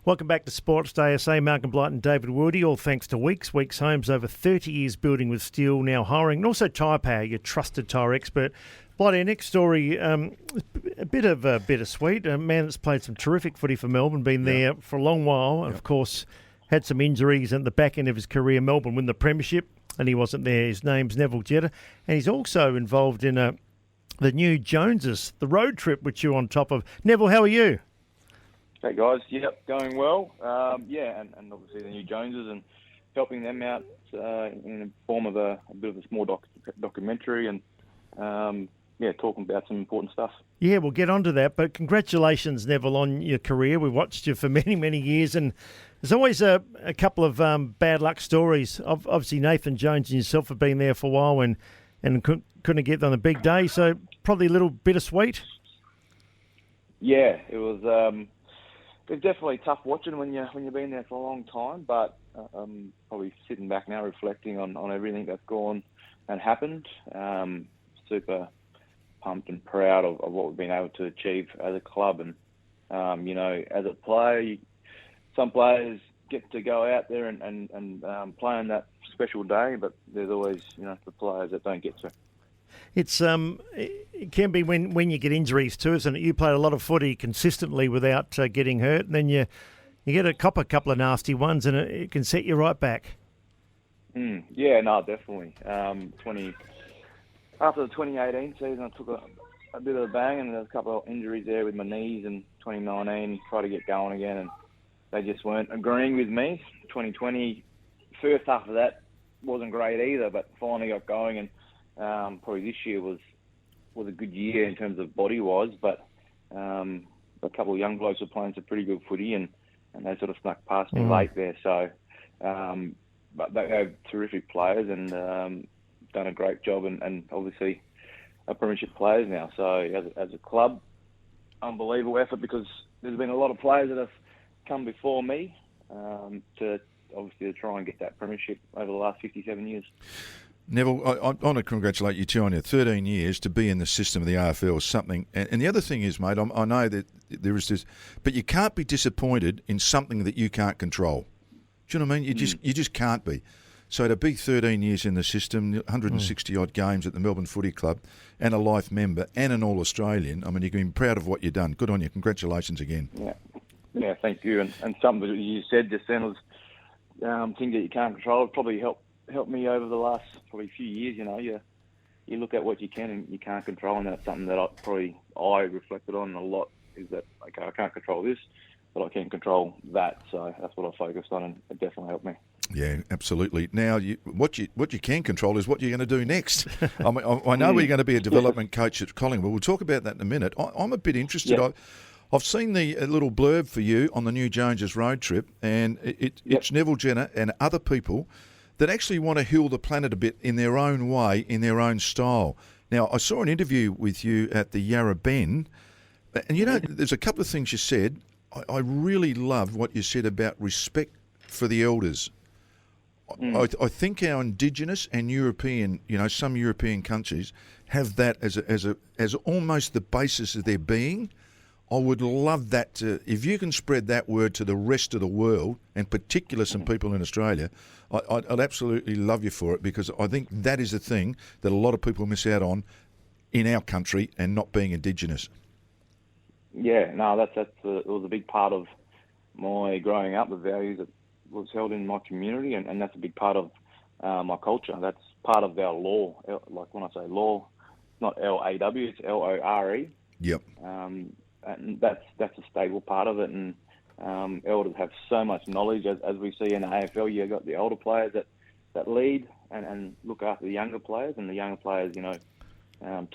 Welcome back to Sports Day SA. Malcolm Blight and David Woody, all thanks to Weeks. Weeks Homes, over 30 years building with steel, now hiring. And also Tyre Power, your trusted tyre expert. Blight, our next story, a bit of bittersweet. A man that's played some terrific footy for Melbourne, been there for a long while, and of course had some injuries at the back end of his career. Melbourne win the premiership, and he wasn't there. His name's Neville Jetta, and he's also involved in the new Joneses, the road trip, which you're on top of. Neville, how are you? Hey guys, yep, going well. And obviously the new Joneses and helping them out in the form of a bit of a small documentary and talking about some important stuff. Yeah, we'll get onto that. But congratulations, Neville, on your career. We've watched you for many, many years, and there's always a couple of bad luck stories. Obviously, Nathan Jones and yourself have been there for a while and couldn't get on a big day, so probably a little bittersweet. Yeah, it was. It's definitely tough watching when you've been there for a long time, but probably sitting back now reflecting on everything that's gone and happened. Super pumped and proud of what we've been able to achieve as a club. And, as a player, some players get to go out there and play on that special day, but there's always, the players that don't get to. It's it can be when you get injuries too, isn't it? You played a lot of footy consistently without getting hurt, and then you get a couple of nasty ones, and it can set you right back. Yeah, no, definitely. After the 2018 season, I took a bit of a bang, and there's a couple of injuries there with my knees. In 2019, tried to get going again, and they just weren't agreeing with me. 2020, first half of that wasn't great either, but finally got going, and probably this year was a good year in terms of body-wise, but a couple of young blokes were playing some pretty good footy, and they sort of snuck past me late there. So, but they're terrific players and done a great job, and obviously are premiership players now. So as a club, unbelievable effort, because there's been a lot of players that have come before me to try and get that premiership over the last 57 years. Neville, I want to congratulate you too on your 13 years to be in the system of the AFL is something. And the other thing is, mate, I know that there is this, but you can't be disappointed in something that you can't control. Do you know what I mean? You just can't be. So to be 13 years in the system, 160 odd games at the Melbourne Footy Club, and a life member and an All-Australian, I mean, you can be proud of what you've done. Good on you. Congratulations again. Yeah, thank you. And something that you said just then was things that you can't control. It probably helped me over the last probably few years. You look at what you can and you can't control, and that's something that I reflected on a lot, is that, okay, I can't control this, but I can control that. So that's what I focused on, and it definitely helped me. Yeah, absolutely. Now, what you can control is what you're going to do next. I mean, I know you're going to be a development coach at Collingwood. We'll talk about that in a minute. I'm a bit interested. Yeah. I've seen the little blurb for you on the new Joneses road trip, and it's Neville Jetta and other people that actually want to heal the planet a bit in their own way, in their own style. Now, I saw an interview with you at the Yarra Bend, and there's a couple of things you said. I really loved what you said about respect for the elders. I think our Indigenous and European, some European countries have that as almost the basis of their being. I would love that if you can spread that word to the rest of the world, and particularly some people in Australia, I'd absolutely love you for it, because I think that is the thing that a lot of people miss out on in our country, and not being Indigenous. Yeah, no, it was a big part of my growing up, the values that was held in my community, and that's a big part of my culture. That's part of our law. Like when I say law, it's not L-A-W, it's L-O-R-E. Yep. And that's a stable part of it, and elders have so much knowledge, as we see in the AFL. You've got the older players that lead and look after the younger players, and the younger players,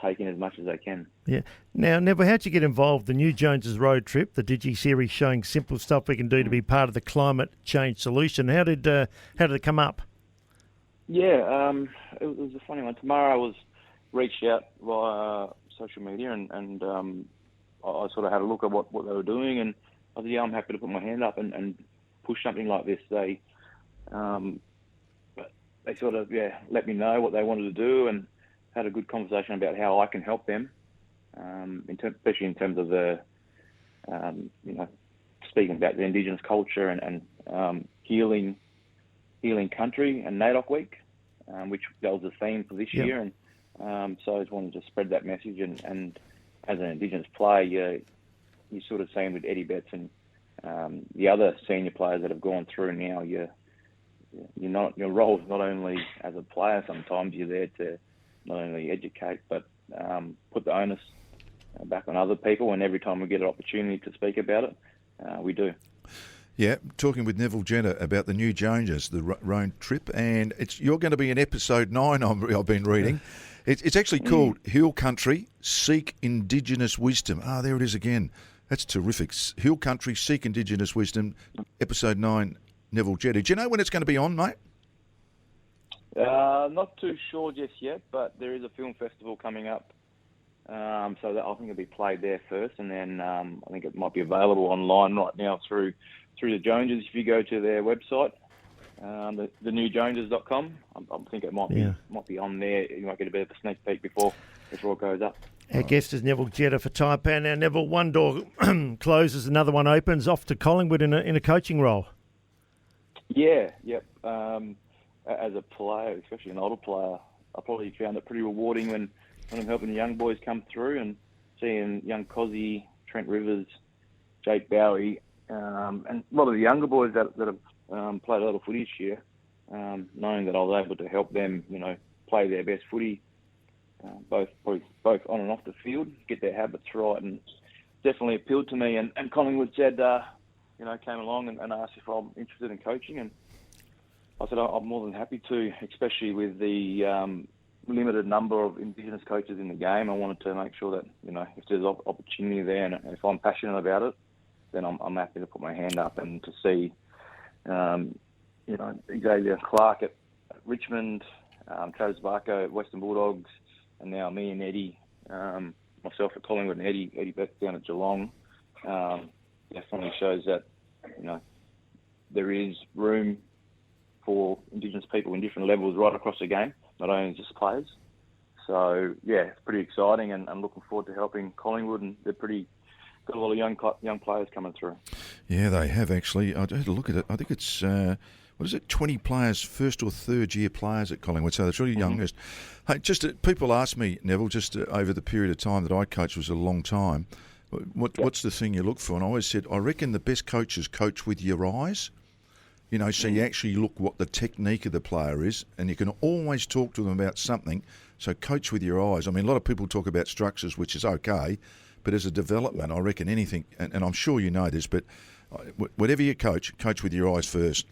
take in as much as they can. Yeah. Now, Neville, how'd you get involved? The new Joneses road trip, the Digi-series showing simple stuff we can do to be part of the climate change solution. How did it come up? Yeah, it was a funny one. Tomorrow I was reached out via social media, and I sort of had a look at what they were doing, and I said, I'm happy to put my hand up and push something like this. They sort of let me know what they wanted to do, and had a good conversation about how I can help them, especially in terms of the speaking about the Indigenous culture and healing country and NAIDOC Week, which that was the theme for this year. And so I just wanted to spread that message. And as an Indigenous player, you sort of seen with Eddie Betts and the other senior players that have gone through now, your role is not only as a player, sometimes you're there to not only educate, but put the onus back on other people. And every time we get an opportunity to speak about it, we do. Yeah, talking with Neville Jenner about the new Joneses, the road trip, and you're going to be in episode 9. I've been reading. It's actually called Hill Country, Seek Indigenous Wisdom. There it is again. That's terrific. Hill Country, Seek Indigenous Wisdom, episode 9. Neville Jenner. Do you know when it's going to be on, mate? Not too sure just yet, but there is a film festival coming up. So that I think it'll be played there first, and then I think it might be available online right now through the Joneses. If you go to their website, thenewjoneses.com, I think it might be on there. You might get a bit of a sneak peek before it goes up. Our guest is Neville Jenner for Taipan. Now, Neville, one door closes, another one opens, off to Collingwood in a coaching role. Yeah, yep. As a player, especially an older player, I probably found it pretty rewarding when I'm helping the young boys come through and seeing young Cozzy, Trent Rivers, Jake Bowie, and a lot of the younger boys that have played a lot of footy this year, knowing that I was able to help them, play their best footy, both on and off the field, get their habits right, and definitely appealed to me. And Collingwood said, came along and asked if I'm interested in coaching, and I said I'm more than happy to, especially with the limited number of Indigenous coaches in the game. I wanted to make sure that, if there's opportunity there and if I'm passionate about it, then I'm happy to put my hand up and to see, Xavier Clark at Richmond, Travis Barco at Western Bulldogs, and now me and Eddie, myself at Collingwood and Eddie Betts down at Geelong, definitely shows that, there is room for Indigenous people in different levels right across the game, not only just players. So, it's pretty exciting, and I'm looking forward to helping Collingwood, and they're got a lot of young players coming through. Yeah, they have actually. I had a look at it. I think it's, 20 players, first or third year players at Collingwood, so that's really youngest. Hey, people ask me, Neville, over the period of time that I coached was a long time, what's the thing you look for? And I always said, I reckon the best coaches coach with your eyes. So you actually look what the technique of the player is, and you can always talk to them about something. So coach with your eyes. I mean, a lot of people talk about structures, which is okay, but as a development, I reckon anything, and I'm sure you know this, but whatever you coach with your eyes first.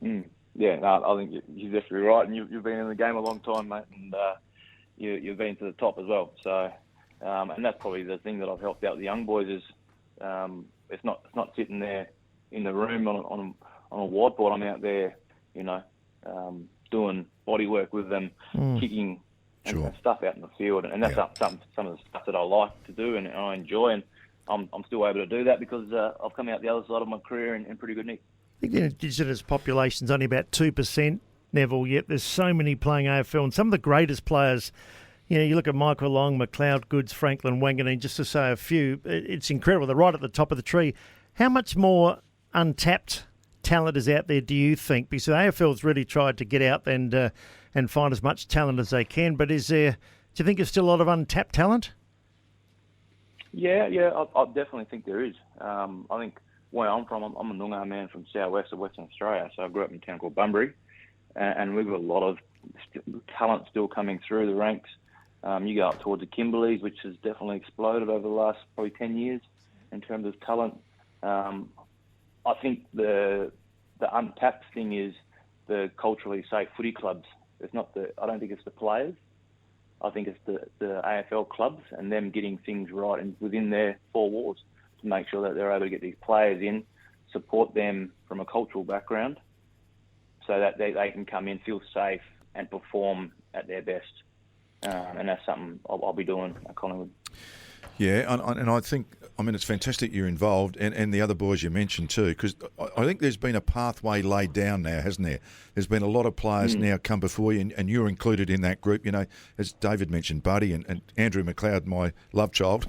Yeah, no, I think you're definitely right, and you've been in the game a long time, mate, and you've been to the top as well. So, and that's probably the thing that I've helped out the young boys is it's not sitting there in the room on a whiteboard. I'm out there, doing body work with them, kicking and stuff out in the field, and that's some of the stuff that I like to do and I enjoy, and I'm still able to do that because I've come out the other side of my career in pretty good nick. I think the Indigenous population's only about 2%, Neville, yet there's so many playing AFL, and some of the greatest players, you look at Michael Long, McLeod, Goods, Franklin, Wanganeen, just to say a few, it's incredible. They're right at the top of the tree. How much more untapped talent is out there, do you think? Because the AFL's really tried to get out and find as much talent as they can, but do you think there's still a lot of untapped talent? Yeah, I definitely think there is. I think where I'm from, I'm a Noongar man from southwest of Western Australia, so I grew up in a town called Bunbury, and we've got a lot of talent still coming through the ranks. You go up towards the Kimberleys, which has definitely exploded over the last probably 10 years in terms of talent. I think the untapped thing is the culturally safe footy clubs. I don't think it's the players. I think it's the AFL clubs and them getting things right and within their four walls to make sure that they're able to get these players in, support them from a cultural background so that they can come in, feel safe and perform at their best. And that's something I'll be doing at Collingwood. Yeah, and I think I mean, it's fantastic you're involved, and the other boys you mentioned too, because I think there's been a pathway laid down now, hasn't there? There's been a lot of players now come before you, and you're included in that group. You know, as David mentioned, Buddy and Andrew McLeod, my love child.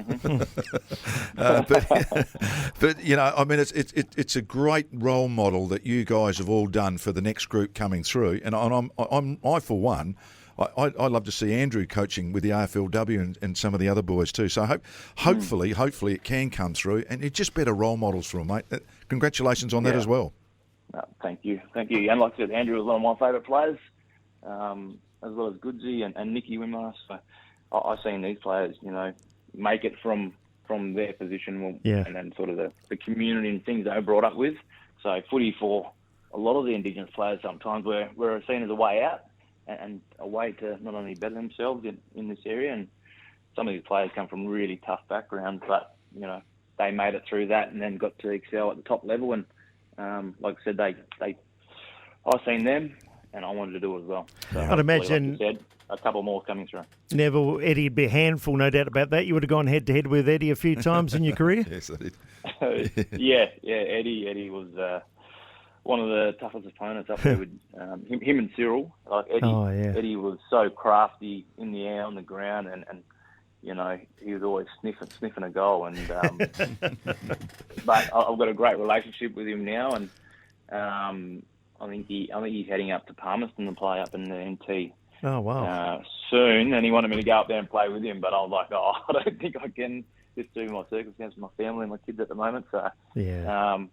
But you know, I mean, it's a great role model that you guys have all done for the next group coming through, and I for one. I love to see Andrew coaching with the AFLW and some of the other boys too. So hopefully it can come through, and it's just better role models for them, mate. Congratulations on that as well. Thank you. And like I said, Andrew was one of my favourite players, as well as Goodsy and Nicky Wimmer. So I've seen these players, you know, make it from their position, and then sort of the community and things they were brought up with. So footy for a lot of the Indigenous players sometimes we're seen as a way out. And a way to not only better themselves in this area, and some of these players come from really tough backgrounds, but you know they made it through that and then got to excel at the top level. And like I said, I've seen them, and I wanted to do it as well. So I'd imagine, like you said, a couple more coming through. Neville, Eddie'd be a handful, no doubt about that. You would have gone head to head with Eddie a few times in your career. Yes, I did. yeah. Eddie was. One of the toughest opponents up there with him and Cyril. Like Eddie was so crafty in the air, on the ground, and you know he was always sniffing a goal. And but I've got a great relationship with him now, and I think he's heading up to Palmerston to play up in the NT. Oh wow! Soon, and he wanted me to go up there and play with him, but I was like, I don't think I can. Just due to my circumstances, my family and my kids at the moment. So,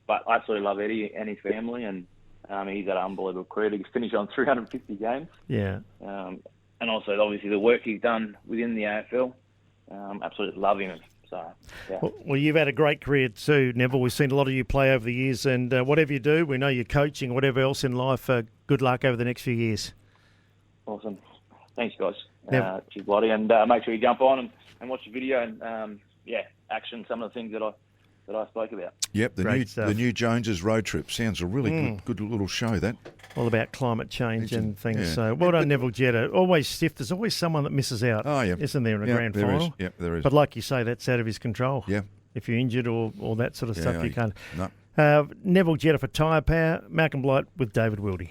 but I absolutely love Eddie and his family, and he's had an unbelievable career to finish on 350 games. Yeah. And also, obviously, the work he's done within the AFL, absolutely love him. So, yeah. Well, you've had a great career too, Neville. We've seen a lot of you play over the years, and whatever you do, we know you're coaching, whatever else in life, good luck over the next few years. Awesome. Thanks, guys. Cheers, Lottie, and make sure you jump on and watch the video and action some of the things that I spoke about. Yep, the new Joneses road trip sounds a really good little show. That all about climate change and things. Yeah. So well done, Neville Jetta. Always stiff. There's always someone that misses out. Oh yeah, isn't there in a grand final? Is. Yep, there is. But like you say, that's out of his control. Yeah. If you're injured or all that sort of stuff, you can't. No. Neville Jetta for Tyre Power. Malcolm Blight with David Wildy.